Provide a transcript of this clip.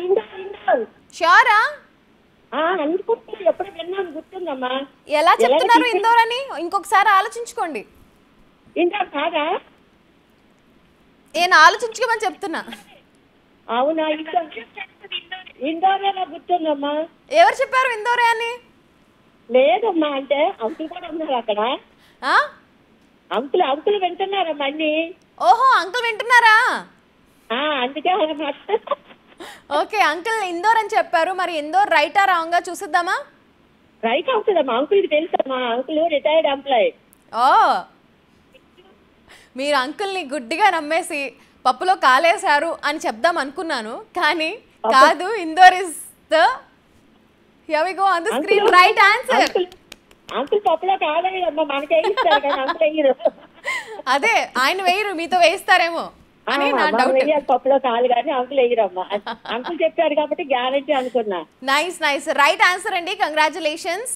ఇందోరా ష్యూరా? అనుకుంటున్నా ఎప్పుడు విన్నాను గుర్తుందమ్మా. ఎలా చెప్తున్నారు ఇందోర్ అని? ఇంకొకసారి ఆలోచించుకోండి. ఇందోర్ కాదా? నేను ఆలోచించుకోమని చెప్తున్నా. అవునా? ఇందోరే నాకు గుర్తుందమ్మా. ఎవరు చెప్పారు ఇందోరే అని? లేదమ్మా, అంటే అంకుల్ కూడా ఉన్నారు అక్కడ. అంకుల్ వింటున్నారమ్మా అన్ని. ఓహో, అంకుల్ వింటున్నారా? అందుకే ఓకే, అంకుల్ ఇందోర్ అని చెప్పారు. మరి ఇందోర్ రైటా రాంగా చూసిద్దామా? రైట్ అవుతుందమ్మా. అంకుల్కి తెలుసమ్మా, అంకుల్ రిటైర్డ్ ఎంప్లాయీ. ఓ, మీరు అంకుల్ని గుడ్డిగా నమ్మేసి పప్పులో కాలేశారు అని చెప్దాం అనుకున్నాను, కానీ కాదు. Indore is the here we go on the screen right answer. Uncle పప్పులో కాలేదమ్మా, మనకే ఇస్తారు కానీ అంకుల్ వేయరు. అదే, ఆయన వేయరు, మీతో వేయిస్తారేమో అని నా డౌట్. పప్పులో కాదు కానీ అంకుల్ వేయరమ్మా. అంకుల్ చెప్పారు కాబట్టి గ్యారంటీ అనుకున్నా. నైస్ రైట్ ఆన్సర్ అండి, కంగ్రాచులేషన్స్.